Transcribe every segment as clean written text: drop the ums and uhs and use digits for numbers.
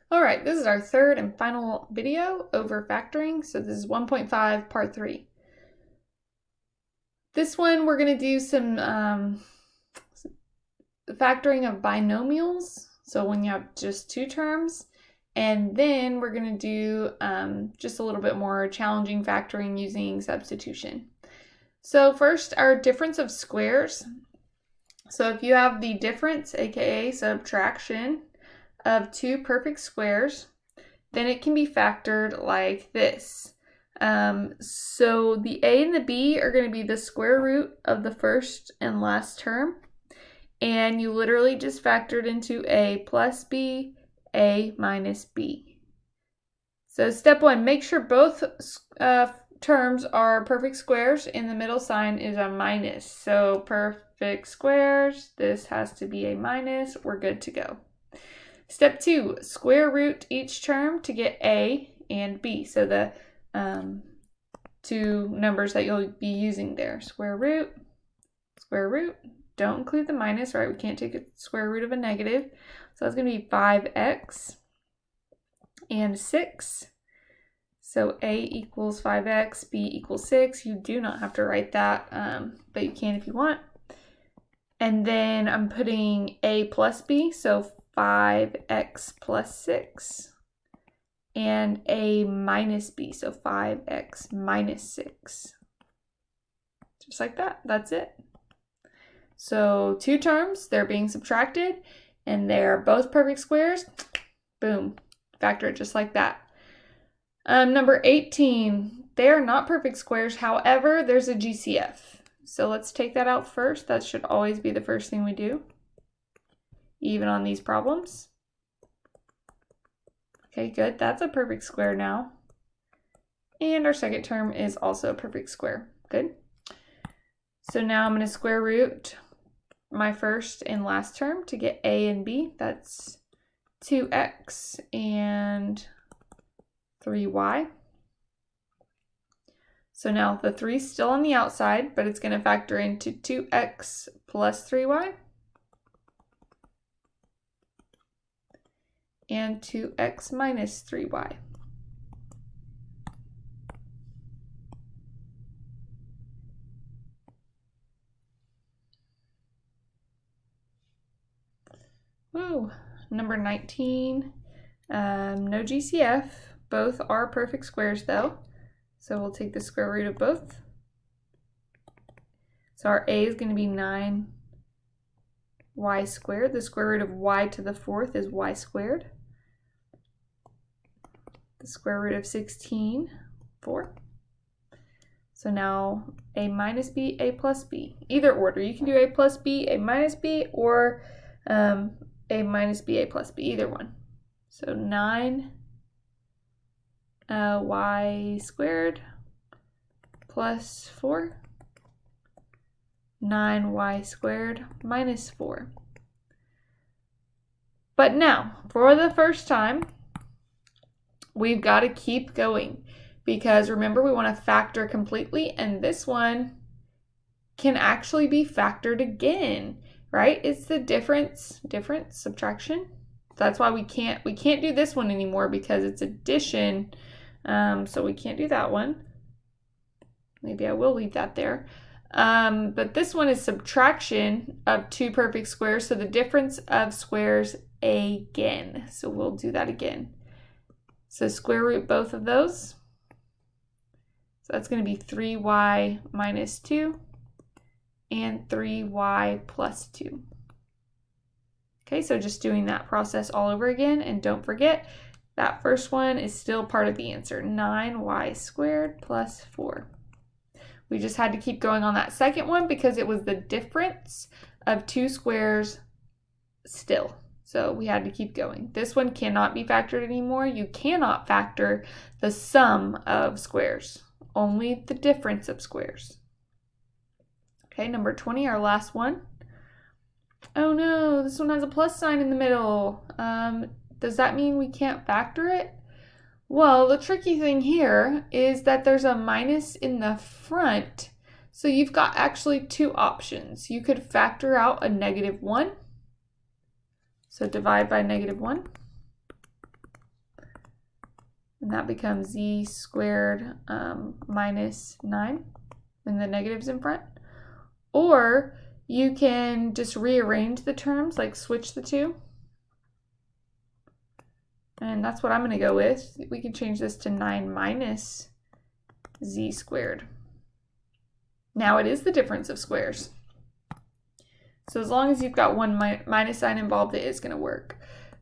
All right, this is our third and final video over factoring. So this is 1.5 part 3. This one we're going to do some factoring of binomials. So when you have just two terms. And then we're going to do just a little bit more challenging factoring using substitution. So first, our difference of squares. So if you have the difference, aka subtraction, of two perfect squares, then it can be factored like this. So the a and the b are going to be the square root of the first and last term. And you literally just factored into a plus b, a minus b. So step one, make sure both terms are perfect squares and the middle sign is a minus. So perfect squares, this has to be a minus. We're good to go. Step two, square root each term to get a and b. So the two numbers that you'll be using there. Square root. Don't include the minus, right? We can't take a square root of a negative. So that's going to be 5x and 6. So a equals 5x, b equals 6. You do not have to write that, but you can if you want. And then I'm putting a plus b, so 5x plus 6. And a minus b, so 5x minus 6. Just like that, that's it. So two terms, they're being subtracted, and they're both perfect squares. Boom, factor it just like that. Number 18, they are not perfect squares. However, there's a GCF. So let's take that out first. That should always be the first thing we do, even on these problems. Okay, good. That's a perfect square now. And our second term is also a perfect square. Good. So now I'm going to square root my first and last term to get a and b. That's 2x and 3y. So now the 3 is still on the outside, but it's going to factor into 2x plus 3y and 2x minus 3y. Woo. Number 19, no GCF. Both are perfect squares though. So we'll take the square root of both. So our a is going to be 9y squared. The square root of y to the fourth is y squared. The square root of 16, 4. So now a minus b, a plus b. Either order. You can do a plus b, a minus b, or a minus b, a plus b. Either one. So 9 y squared plus 4. 9y squared minus 4. But now, for the first time, we've got to keep going because remember we want to factor completely, and this one can actually be factored again, right? It's the difference, subtraction. That's why we can't do this one anymore because it's addition. So we can't do that one. Maybe I will leave that there. But this one is subtraction of two perfect squares. So the difference of squares again. So we'll do that again. So square root both of those. So that's going to be 3y minus 2 and 3y plus 2. Okay, so just doing that process all over again. And don't forget, that first one is still part of the answer, 9y squared plus 4. We just had to keep going on that second one because it was the difference of two squares still. So we had to keep going. This one cannot be factored anymore. You cannot factor the sum of squares, only the difference of squares. Okay, number 20, our last one. Oh no, this one has a plus sign in the middle. Does that mean we can't factor it? Well, the tricky thing here is that there's a minus in the front. So you've got actually two options. You could factor out a -1. So divide by -1. and that becomes z squared minus 9, and the negatives in front. Or you can just rearrange the terms, like switch the two. And that's what I'm going to go with. We can change this to 9 minus z squared. Now it is the difference of squares. So as long as you've got one minus sign involved, it is going to work.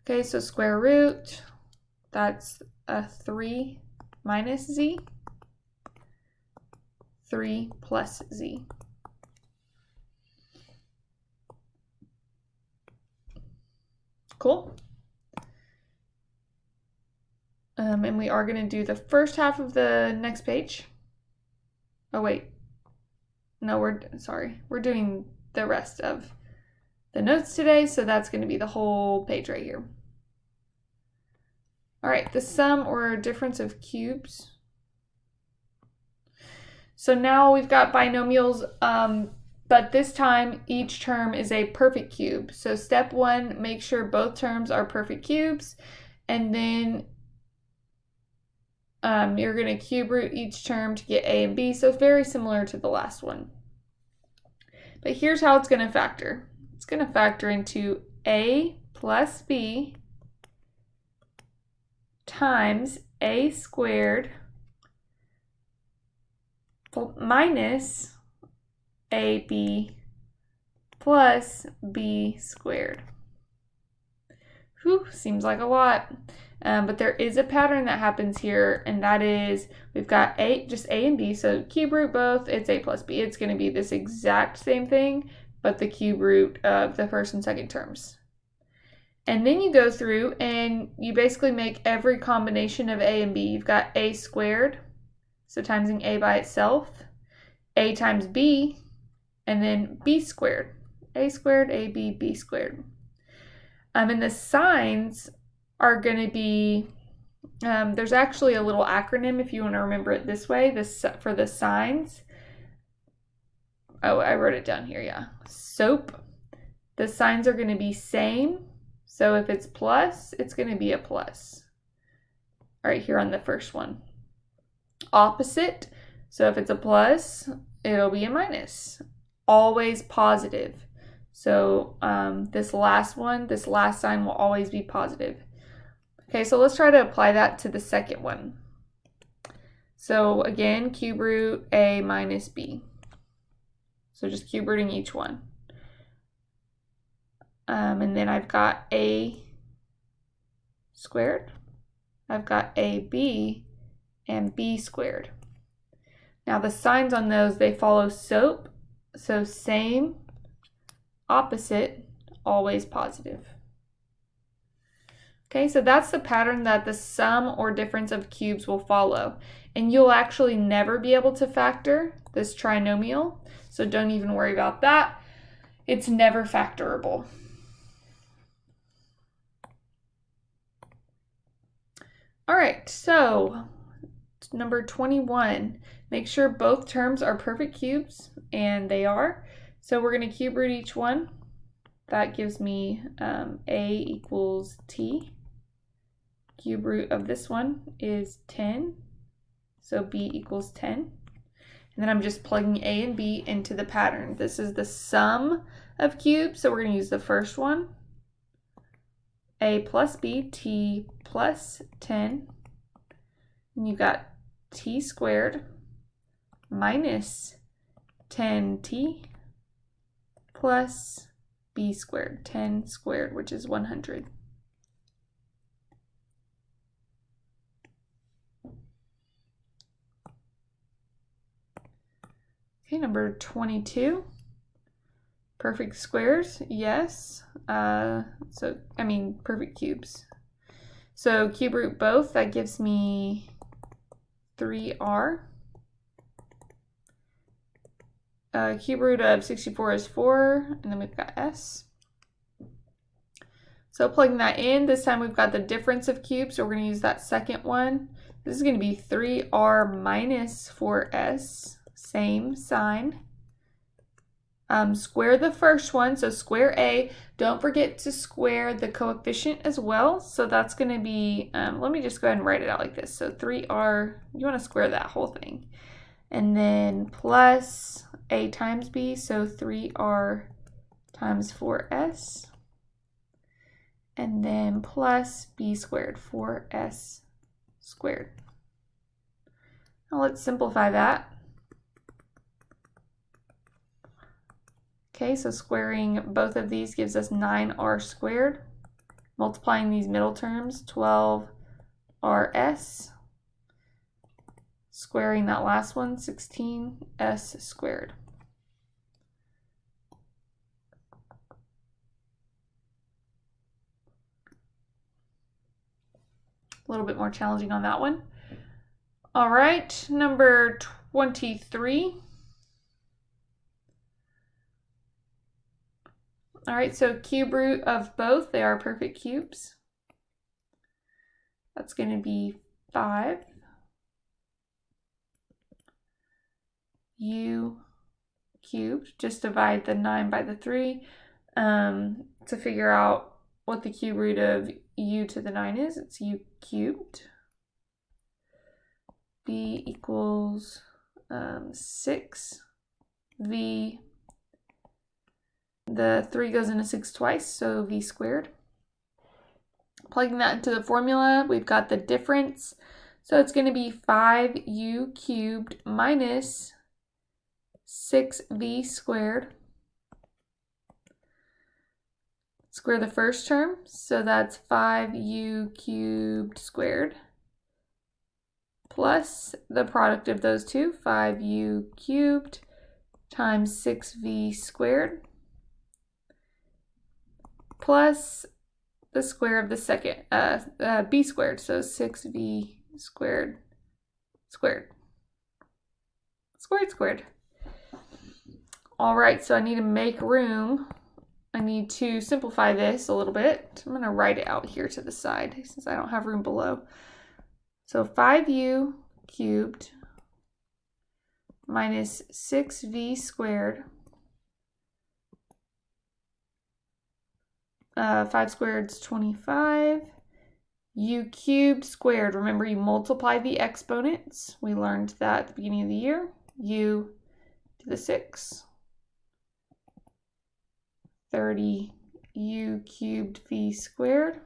Okay, so square root, that's a 3 minus z, 3 plus z. Cool. And we are going to do the first half of the next page. Oh, wait. No, we're doing the rest of the notes today, so that's going to be the whole page right here. All right, the sum or difference of cubes. So now we've got binomials, but this time each term is a perfect cube. So step 1, make sure both terms are perfect cubes, and then you're going to cube root each term to get a and b, so it's very similar to the last one. But here's how it's going to factor. It's going to factor into a plus b times a squared minus ab plus b squared. Whew, seems like a lot. But there is a pattern that happens here, and that is we've got just a and b, so cube root both, it's a plus b. It's going to be this exact same thing, but the cube root of the first and second terms. And then you go through and you basically make every combination of a and b. You've got a squared, so timesing a by itself, a times b, and then b squared. A squared, ab, b squared. And the signs are going to be, there's actually a little acronym if you want to remember it this way, for the signs. Oh, I wrote it down here, yeah. SOAP. The signs are going to be same. So if it's plus, it's going to be a plus. All right, here on the first one. Opposite. So if it's a plus, it'll be a minus. Always positive. So this last sign will always be positive. Okay, so let's try to apply that to the second one. So again, cube root a minus b. So just cube rooting each one. And then I've got a squared. I've got ab and b squared. Now the signs on those, they follow SOAP. So same, opposite, always positive. Okay, so that's the pattern that the sum or difference of cubes will follow. And you'll actually never be able to factor this trinomial, so don't even worry about that. It's never factorable. All right, so number 21, make sure both terms are perfect cubes, and they are. So we're going to cube root each one. That gives me a equals t. Cube root of this one is 10, so b equals 10. And then I'm just plugging a and b into the pattern. This is the sum of cubes, so we're going to use the first one. A plus b, t plus 10. And you've got t squared minus 10t plus b squared, 10 squared, which is 100. Okay, number 22. Perfect squares, yes. Perfect cubes. So cube root both, that gives me 3r. Cube root of 64 is 4, and then we've got s. So plugging that in, this time we've got the difference of cubes, so we're going to use that second one. This is going to be 3r minus 4s, same sign. square the first one, so square a. Don't forget to square the coefficient as well. So that's going to be, let me just go ahead and write it out like this. So 3r, you want to square that whole thing. And then plus a times b, so 3r times 4s. And then plus b squared, 4s squared. Now let's simplify that. Okay, so squaring both of these gives us 9r squared. Multiplying these middle terms, 12rs. Squaring that last one, 16s squared. A little bit more challenging on that one. All right, number 23. All right, so cube root of both, they are perfect cubes. That's going to be 5 u cubed. Just divide the 9 by the 3 to figure out what the cube root of u to the 9 is. It's u cubed. B equals 6v. The 3 goes into 6 twice, so v squared. Plugging that into the formula, we've got the difference. So it's going to be 5u cubed minus 6v squared. Square the first term, so that's 5u cubed squared plus the product of those two, 5u cubed times 6v squared plus the square of the second, b squared, so 6v squared squared. Squared. All right, so I need to make room. I need to simplify this a little bit. I'm going to write it out here to the side since I don't have room below. So 5u cubed minus 6v squared. 5 squared is 25. U cubed squared. Remember, you multiply the exponents. We learned that at the beginning of the year. U to the 6. 30 u cubed v squared.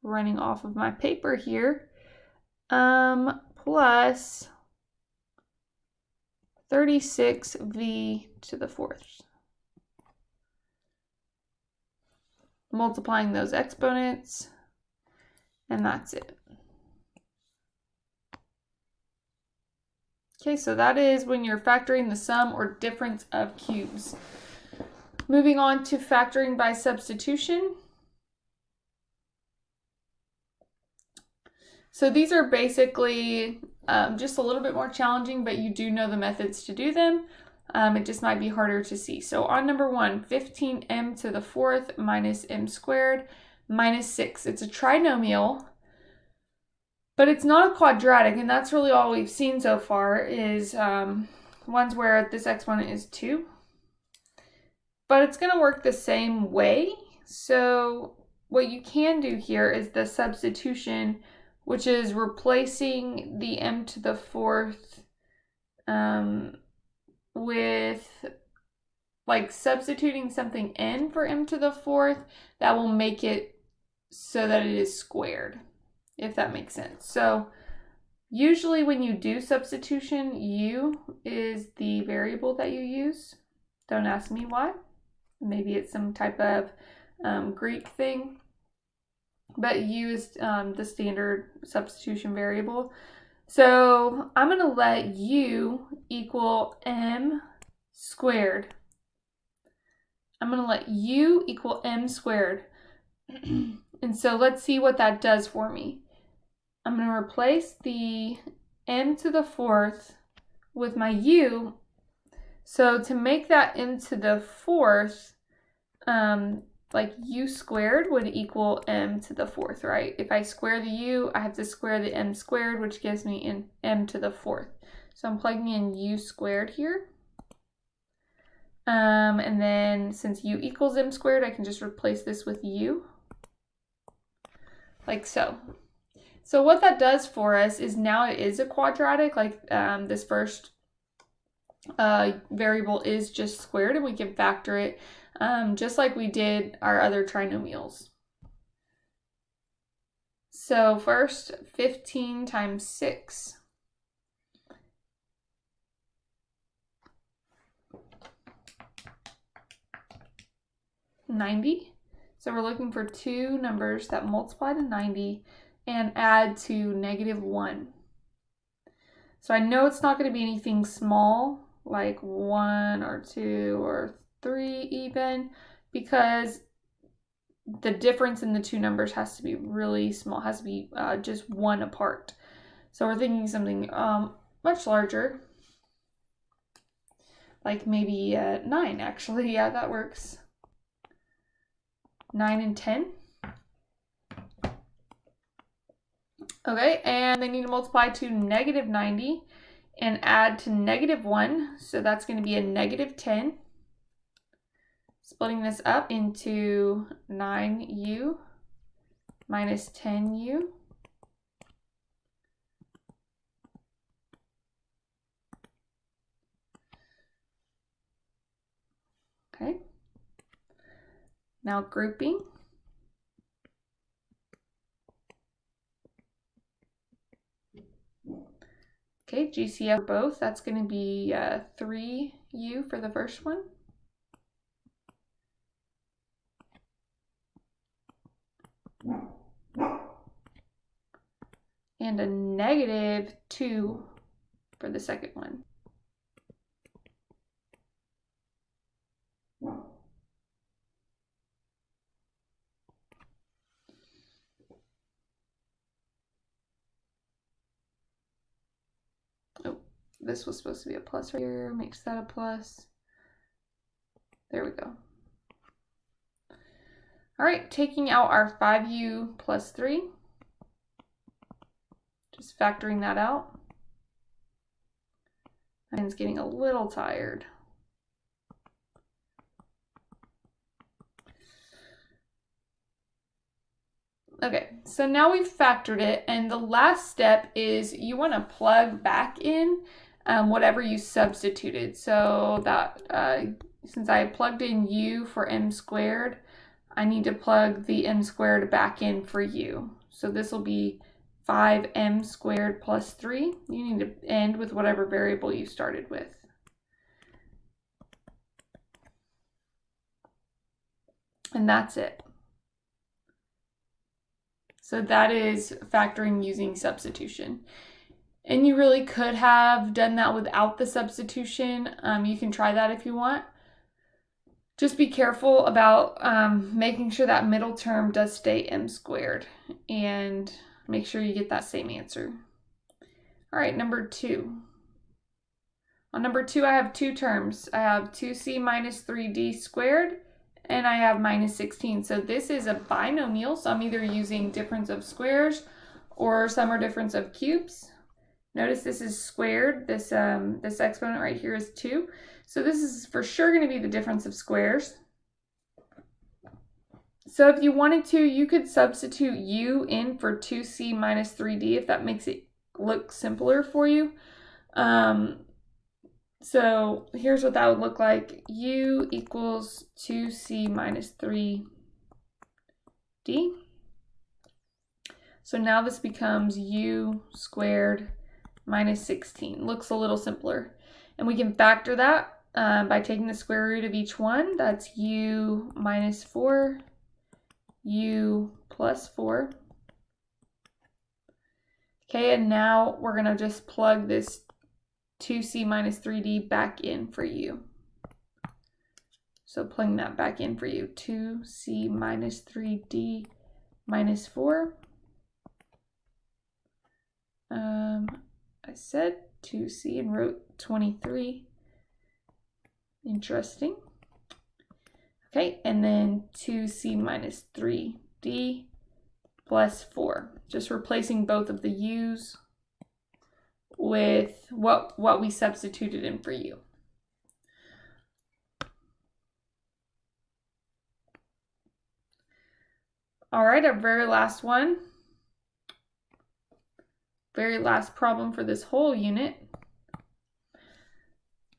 Running off of my paper here. Plus 36v to the 4th. Multiplying those exponents, and that's it. Okay, so that is when you're factoring the sum or difference of cubes. Moving on to factoring by substitution. So these are basically just a little bit more challenging, but you do know the methods to do them. It just might be harder to see. So on number 1, 15m to the 4th minus m squared minus 6. It's a trinomial, but it's not a quadratic, and that's really all we've seen so far is ones where this exponent is 2. But it's going to work the same way. So what you can do here is the substitution, which is replacing the m to the 4th with like substituting something in for m to the 4th that will make it so that it is squared, if that makes sense. So usually when you do substitution, u is the variable that you use. Don't ask me why. Maybe it's some type of Greek thing, but u is the standard substitution variable. So I'm going to let u equal m squared. I'm going to let u equal m squared. And so let's see what that does for me. I'm going to replace the m to the 4th with my u. So to make that m to the 4th, like u squared would equal m to the 4th, right? If I square the u, I have to square the m squared, which gives me m to the 4th. So I'm plugging in u squared here. And then since u equals m squared, I can just replace this with u, like so. So what that does for us is now it is a quadratic, like this first variable is just squared, and we can factor it just like we did our other trinomials. So first, 15 times 6. $90. So we're looking for two numbers that multiply to 90 and add to -1. So I know it's not going to be anything small, like 1 or 2 or 3 even, because the difference in the two numbers has to be really small, has to be just 1 apart. So we're thinking something much larger, like maybe 9 actually. Yeah, that works. 9 and 10. Okay, and they need to multiply to -90 and add to -1. So that's going to be a -10. Splitting this up into 9u minus 10u. Okay. Now grouping. Okay, GCF for both. That's going to be 3u for the first one. And a -2 for the second one. Oh, this was supposed to be a plus right here. Makes that a plus. There we go. All right, taking out our 5u plus 3. Just factoring that out. Mine's getting a little tired. Okay, so now we've factored it, and the last step is you want to plug back in whatever you substituted. So that since I plugged in u for m squared, I need to plug the m squared back in for u. So this will be 5m squared plus 3. You need to end with whatever variable you started with. And that's it. So that is factoring using substitution. And you really could have done that without the substitution. You can try that if you want. Just be careful about making sure that middle term does stay m squared, and make sure you get that same answer. All right, number 2. On number 2, I have two terms. I have 2c minus 3d squared, and I have -16. So this is a binomial, so I'm either using difference of squares or sum or difference of cubes. Notice this is squared. This exponent right here is 2. So this is for sure going to be the difference of squares. So if you wanted to, you could substitute u in for 2c minus 3d if that makes it look simpler for you. So here's what that would look like. U equals 2c minus 3d. So now this becomes u squared minus 16. Looks a little simpler. And we can factor that by taking the square root of each one. That's u minus 4, u plus 4. Okay, and now we're going to just plug this 2c minus 3d back in for u. So plugging that back in for you. 2c minus 3d minus 4. I said 2c and wrote 23. Interesting. Okay, and then 2c minus 3d plus 4. Just replacing both of the u's with what we substituted in for u. All right, our very last one. Very last problem for this whole unit.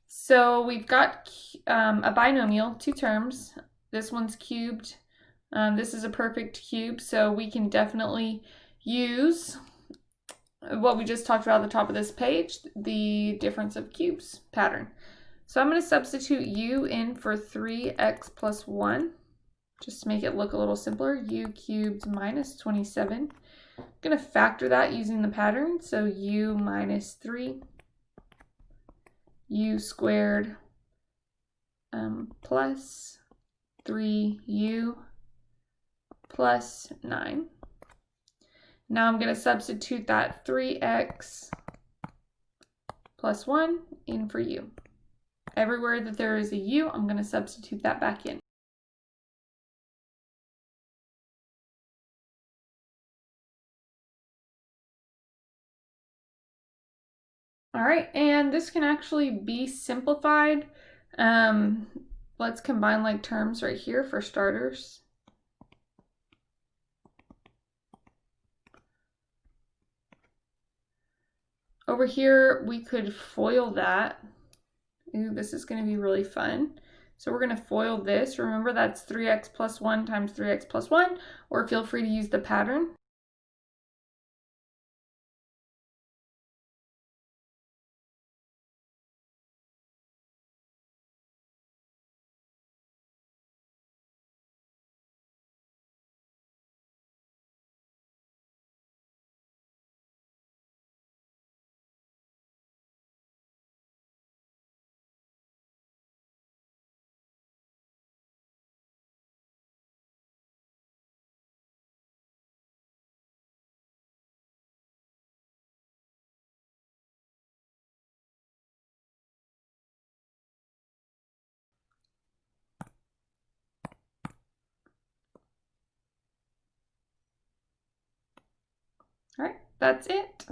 So we've got a binomial, two terms. This one's cubed. This is a perfect cube, so we can definitely use what we just talked about at the top of this page, the difference of cubes pattern. So I'm going to substitute u in for 3x plus 1, just to make it look a little simpler. U cubed minus 27. I'm going to factor that using the pattern, so u minus 3, u squared plus 3u plus 9. Now I'm going to substitute that 3x plus 1 in for u. Everywhere that there is a u, I'm going to substitute that back in. All right, and this can actually be simplified. Let's combine like terms right here for starters. Over here, we could FOIL that. Ooh, this is going to be really fun. So we're going to FOIL this. Remember, that's 3x plus 1 times 3x plus 1, or feel free to use the pattern. All right, that's it.